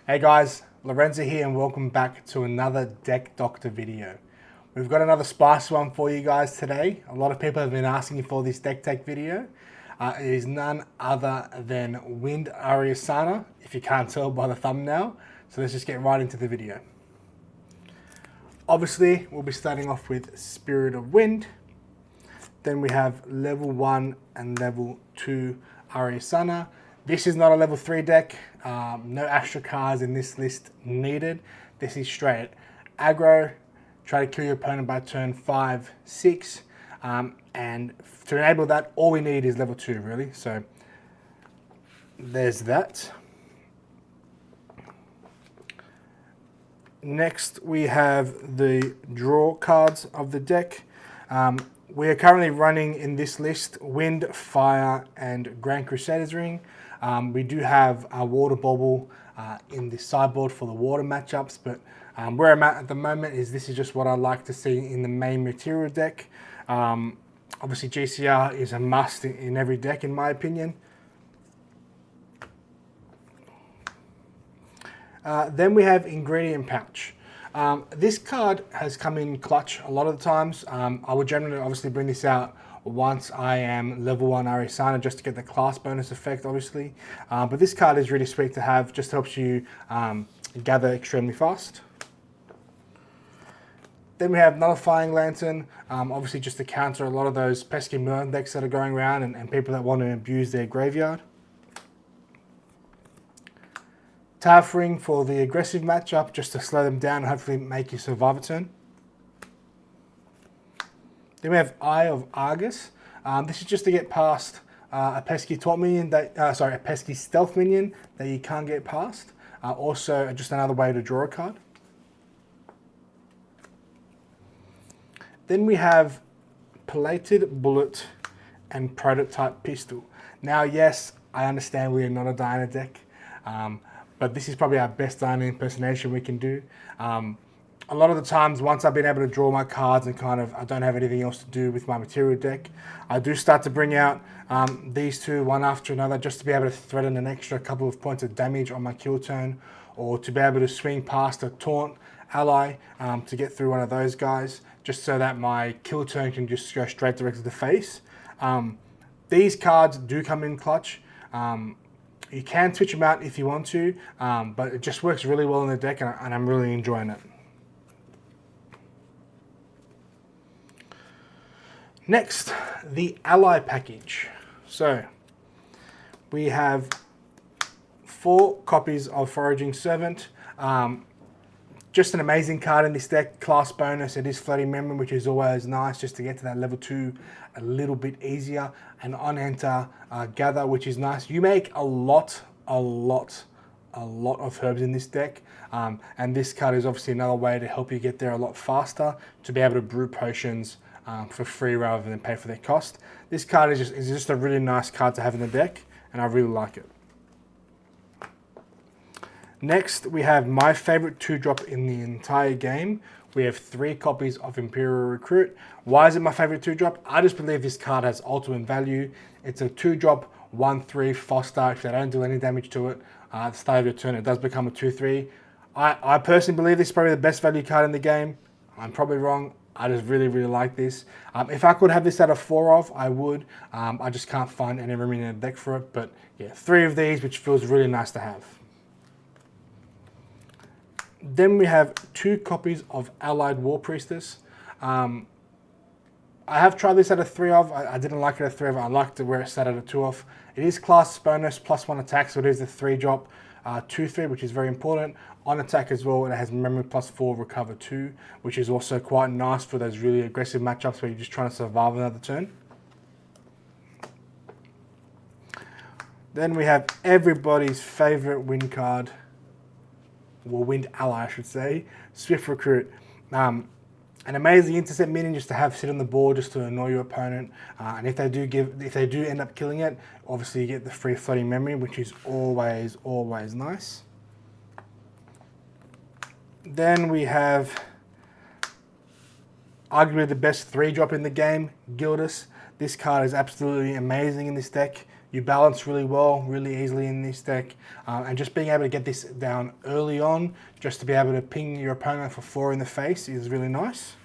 Hey guys, Lorenzo here and welcome back to another Deck Doctor video. We've got another spicy one for you guys today. A lot of people have been asking for this deck tech video. It is none other than Wind Arisanna, if you can't tell by the thumbnail. So let's just get right into the video. Obviously, we'll be starting off with Spirit of Wind. Then we have level 1 and level 2 Arisanna. This is not a level 3 deck. No Astro cards in this list needed. This is straight aggro, try to kill your opponent by turn 5, 6. And to enable that, all we need is level 2 really. So there's that. Next we have the draw cards of the deck. We are currently running in this list Wind, Fire and Grand Crusader's Ring. We do have a water bubble in the sideboard for the water matchups, but where I'm at the moment is this is just what I like to see in the main material deck. Obviously GCR is a must in every deck in my opinion. Then we have Ingredient Pouch. This card has come in clutch a lot of the times. I would generally obviously bring this out once I am level 1 Arisanna just to get the class bonus effect obviously. But this card is really sweet to have, just helps you gather extremely fast. Then we have Nullifying Lantern, obviously just to counter a lot of those pesky Merlin decks that are going around and people that want to abuse their graveyard. Tariff Ring for the aggressive matchup, just to slow them down and hopefully make you survive a turn. Then we have Eye of Argus. This is just to get past a pesky top minion a pesky stealth minion that you can't get past. Also, just another way to draw a card. Then we have Plated Bullet and Prototype Pistol. Now, yes, I understand we are not a Diana deck. But this is probably our best Diana impersonation we can do. A lot of the times, once I've been able to draw my cards and I don't have anything else to do with my material deck, I do start to bring out these two one after another just to be able to threaten an extra couple of points of damage on my kill turn, or to be able to swing past a taunt ally to get through one of those guys, just so that my kill turn can just go straight direct to the face. These cards do come in clutch. You can switch them out if you want to, but it just works really well in the deck and I'm really enjoying it. Next, the Ally package. So, we have 4 copies of Foraging Servant. Just an amazing card in this deck, class bonus. It is Floating Memory, which is always nice just to get to that level 2 a little bit easier. And on enter Gather, which is nice. You make a lot of herbs in this deck. And this card is obviously another way to help you get there a lot faster, to be able to brew potions for free rather than pay for their cost. This card is just a really nice card to have in the deck, and I really like it. Next, we have my favorite 2-drop in the entire game. We have 3 copies of Imperial Recruit. Why is it my favorite 2-drop? I just believe this card has ultimate value. It's a 2-drop, 1/3 foster. If they don't do any damage to it at the start of your turn, it does become a 2/3. I personally believe this is probably the best value card in the game. I'm probably wrong. I just really like this. If I could have this out of 4 of, I would. I just can't find any room in the deck for it. But yeah, 3 of these, which feels really nice to have. Then we have 2 copies of Allied War Priestess. I have tried this out of 3 of. I didn't like it at 3 of. I liked it where it sat at a 2 of. It is class bonus +1 attack, so it is a 3-drop 2/3, which is very important. On attack as well, it has memory +4, recover 2, which is also quite nice for those really aggressive matchups where you're just trying to survive another turn. Then we have everybody's favorite wind card, well, wind ally I should say, Swift Recruit. An amazing intercept minion just to have sit on the board just to annoy your opponent, and if they do end up killing it, obviously you get the free Floating Memory, which is always nice. Then we have arguably the best 3-drop in the game, Gildas. This card is absolutely amazing in this deck. You balance really well, really easily in this deck, and just being able to get this down early on, just to be able to ping your opponent for 4 in the face is really nice.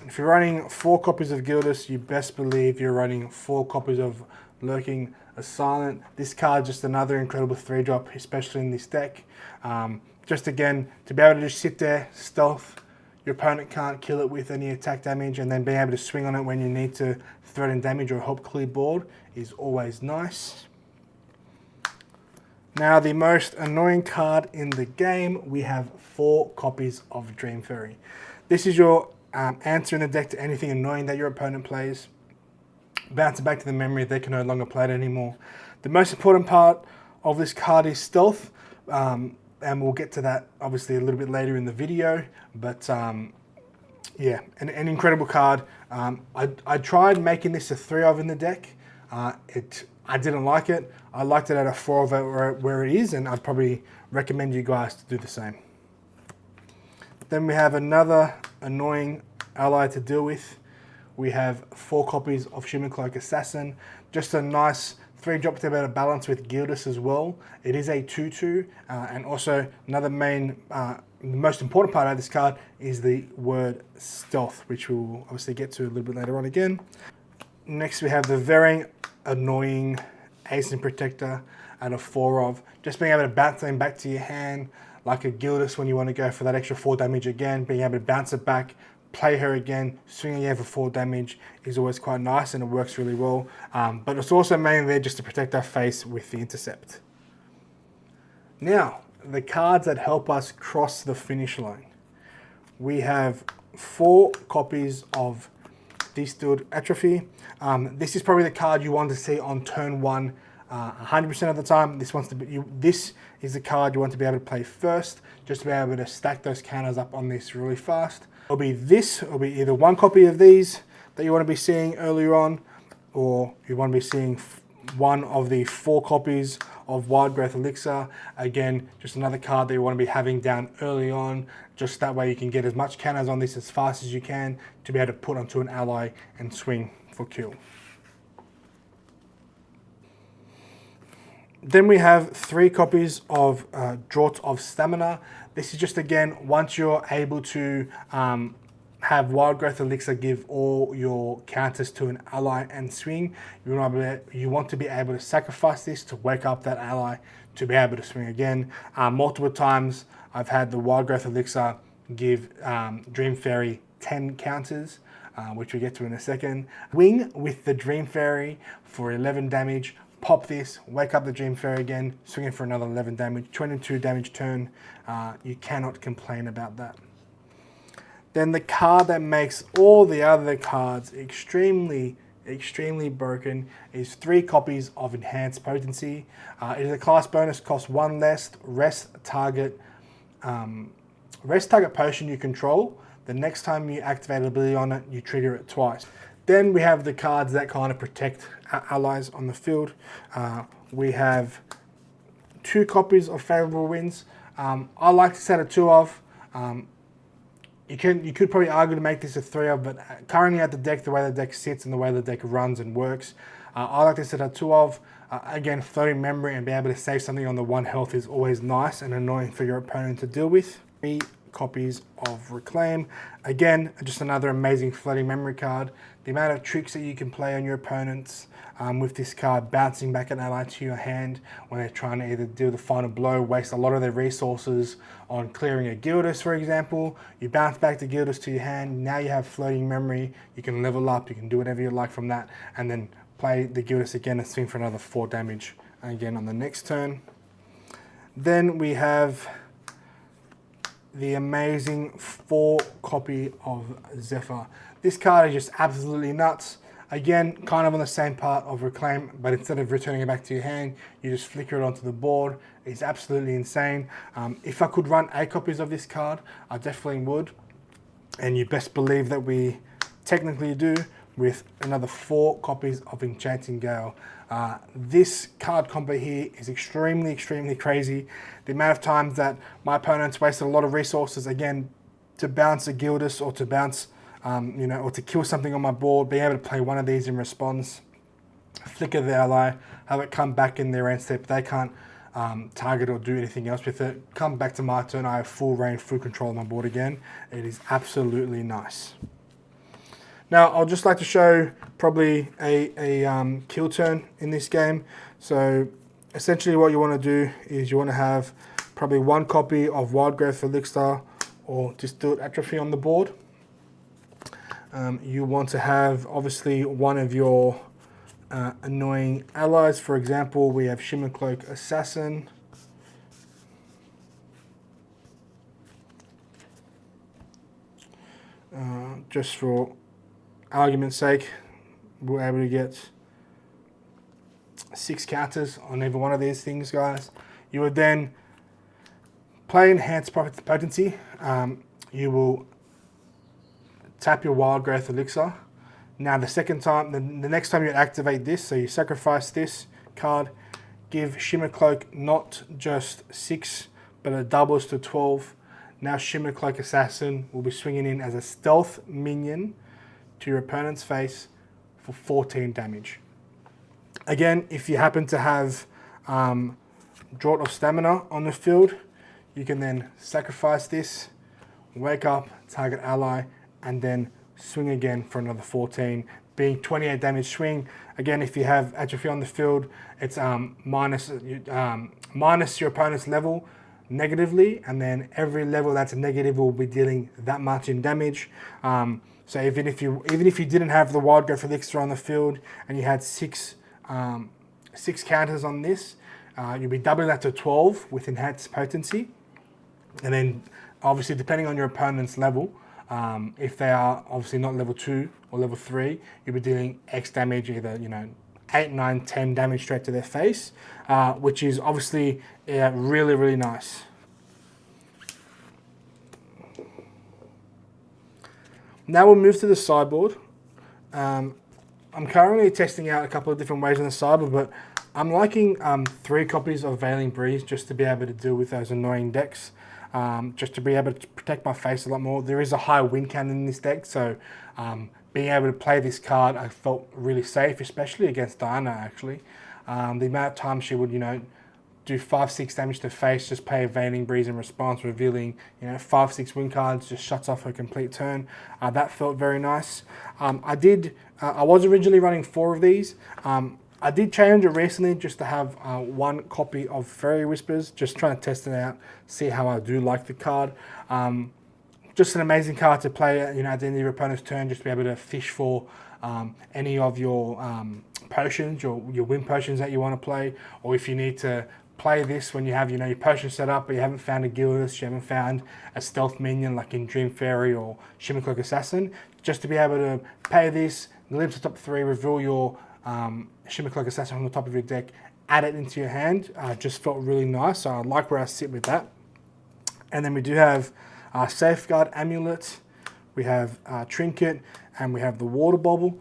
If you're running 4 copies of Gildas, you best believe you're running 4 copies of Lurking Assailant. This card just another incredible 3-drop, especially in this deck. Just again, to be able to just sit there, stealth, your opponent can't kill it with any attack damage, and then being able to swing on it when you need to threaten damage or help clear board is always nice. Now, the most annoying card in the game, we have 4 copies of Dream Fairy. This is your answer in the deck to anything annoying that your opponent plays. Bounce it back to the memory, they can no longer play it anymore. The most important part of this card is stealth, and we'll get to that obviously a little bit later in the video, but yeah, an incredible card. I tried making this a 3 of in the deck. I didn't like it. I liked it at a 4 of where it is, and I'd probably recommend you guys to do the same. Then we have another annoying ally to deal with. We have 4 copies of Shimmercloak Assassin. Just a nice 3-drop to be able to balance with Gildas as well. It is a 2/2, and also another the most important part of this card is the word stealth, which we'll obviously get to a little bit later on again. Next we have the very annoying Ace and Protector at a 4 of. Just being able to bounce them back to your hand, like a Gildas when you want to go for that extra 4 damage again, being able to bounce it back, play her again, swing again for 4 damage is always quite nice, and it works really well. But it's also mainly there just to protect our face with the intercept. Now, the cards that help us cross the finish line. We have 4 copies of Distilled Atrophy. This is probably the card you want to see on turn 1 100% of the time. This is the card you want to be able to play first, just to be able to stack those counters up on this really fast. It'll be either 1 copy of these that you want to be seeing earlier on, or you want to be seeing 1 of the 4 copies of Wild Growth Elixir. Again, just another card that you want to be having down early on, just that way you can get as much counters on this as fast as you can to be able to put onto an ally and swing for kill. Then we have 3 copies of Draught of Stamina. This is just, again, once you're able to have Wild Growth Elixir give all your counters to an ally and swing, you want to be able to sacrifice this to wake up that ally to be able to swing again. Multiple times I've had the Wild Growth Elixir give Dream Fairy 10 counters, which we'll get to in a second. Wing with the Dream Fairy for 11 damage. Pop this, wake up the Dream Fairy again, swing it for another 11 damage, 22 damage turn. You cannot complain about that. Then the card that makes all the other cards extremely broken is 3 copies of Enhanced Potency. It is a class bonus, costs 1 less, rest target potion you control. The next time you activate ability on it, you trigger it twice. Then we have the cards that kind of protect allies on the field. We have 2 copies of Favorable Winds. I like to set a 2 of. You could probably argue to make this a 3 of, but currently at the deck, the way the deck sits and the way the deck runs and works, I like to set a 2 of. Again, floating memory and be able to save something on the 1 health is always nice and annoying for your opponent to deal with. 3 copies of Reclaim. Again, just another amazing floating memory card. The amount of tricks that you can play on your opponents with this card, bouncing back an ally to your hand when they're trying to either deal the final blow, waste a lot of their resources on clearing a Gildas, for example. You bounce back the Gildas to your hand, now you have floating memory, you can level up, you can do whatever you like from that, and then play the Gildas again and swing for another 4 damage again on the next turn. Then we have the amazing 4 copy of Zephyr. This card is just absolutely nuts. Again, kind of on the same part of Reclaim, but instead of returning it back to your hand, you just flicker it onto the board. It's absolutely insane. If I could run 8 copies of this card, I definitely would. And you best believe that we technically do with another 4 copies of Enchanting Gale. This card combo here is extremely crazy. The amount of times that my opponents wasted a lot of resources, again, to bounce a Gildas or to bounce you know, or to kill something on my board, being able to play one of these in response, flicker the ally, have it come back in their end step. They can't target or do anything else with it. Come back to my turn, I have full range, full control of my board again. It is absolutely nice. Now, I'll just like to show probably a kill turn in this game. So essentially what you want to do is you want to have probably one copy of Wild Growth Elixir or Distilled Atrophy on the board. You want to have obviously one of your annoying allies. For example, we have Shimmercloak Assassin. Just for argument's sake, we're able to get 6 counters on either one of these things, guys. You would then play Enhanced Potency. You will tap your Wild Growth Elixir. Now the second time, the next time you activate this, so you sacrifice this card, give Shimmercloak not just 6, but it doubles to 12. Now Shimmercloak Assassin will be swinging in as a stealth minion to your opponent's face for 14 damage. Again, if you happen to have Draught of Stamina on the field, you can then sacrifice this, wake up, target ally, and then swing again for another 14, being 28 damage swing. Again, if you have atrophy on the field, it's minus your opponent's level negatively, and then every level that's a negative will be dealing that much in damage. So even if you didn't have the Wild Growth Elixir on the field and you had 6 counters on this, you'll be doubling that to 12 with Enhanced Potency. And then obviously depending on your opponent's level, if they are obviously not level 2 or level 3, you'll be dealing X damage, either 8, 9, 10 damage straight to their face, which is obviously really, really nice. Now we'll move to the sideboard. I'm currently testing out a couple of different ways on the sideboard, but I'm liking 3 copies of Veiling Breeze just to be able to deal with those annoying decks. Just to be able to protect my face a lot more. There is a high win count in this deck, so being able to play this card, I felt really safe, especially against Diana, actually. The amount of times she would, do 5-6 damage to face, just play a Veiling Breeze in response, revealing, 5-6 win cards, just shuts off her complete turn. That felt very nice. I was originally running 4 of these. I did change it recently just to have 1 copy of Fairy Whispers, just trying to test it out, see how I do like the card. Just an amazing card to play at the end of your opponent's turn, just to be able to fish for any of your potions, your win potions that you want to play, or if you need to play this when you have your potion set up but you haven't found a Gildus, you haven't found a stealth minion like in Dream Fairy or Shimmercloak Assassin, just to be able to pay this, glimpse the top 3, reveal your Shimmercloak Assassin from the top of your deck, add it into your hand. Just felt really nice, so I like where I sit with that. And then we do have Safeguard Amulet, we have Trinket, and we have the Water Bobble.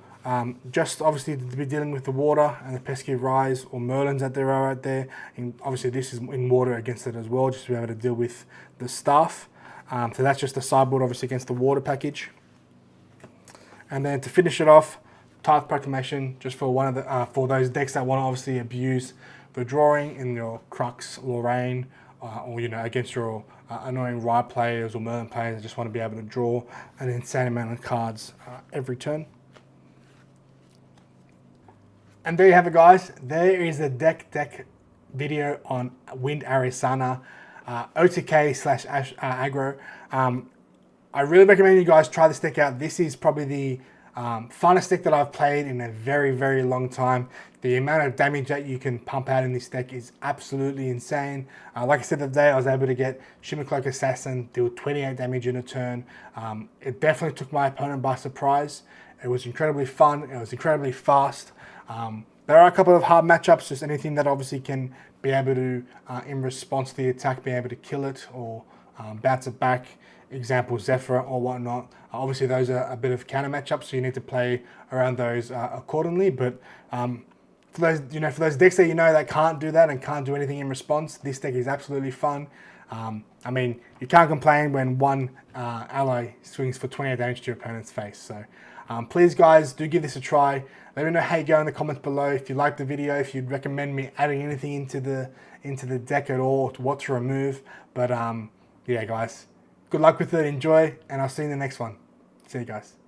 Just obviously to be dealing with the water and the pesky Rise or Merlins that there are out there. And obviously this is in water against it as well, just to be able to deal with the staff. So that's just the sideboard obviously against the water package. And then to finish it off, Tithe Proclamation, just for one of the for those decks that want to obviously abuse the drawing in your Crux, Lorraine, or against your annoying Rye players or Merlin players that just want to be able to draw an insane amount of cards every turn. And there you have it, guys. There is a deck video on Wind Arisanna OTK / Aggro. I really recommend you guys try this deck out. This is probably the funnest deck that I've played in a very, very long time. The amount of damage that you can pump out in this deck is absolutely insane. Like I said the other day, I was able to get Shimmercloak Assassin, deal 28 damage in a turn. It definitely took my opponent by surprise. It was incredibly fun. It was incredibly fast. There are a couple of hard matchups, just anything that obviously can be able to, in response to the attack, be able to kill it or bounce it back. Example, Zephyr or whatnot. Obviously those are a bit of counter matchups, so you need to play around those accordingly. But for those, for those decks that that can't do that and can't do anything in response, this deck is absolutely fun. I mean, you can't complain when one ally swings for 28 damage to your opponent's face. So please, guys, do give this a try. Let me know how you go in the comments below. If you liked the video, if you'd recommend me adding anything into the deck at all, what to remove. But yeah, guys, good luck with it. Enjoy, and I'll see you in the next one. See you guys.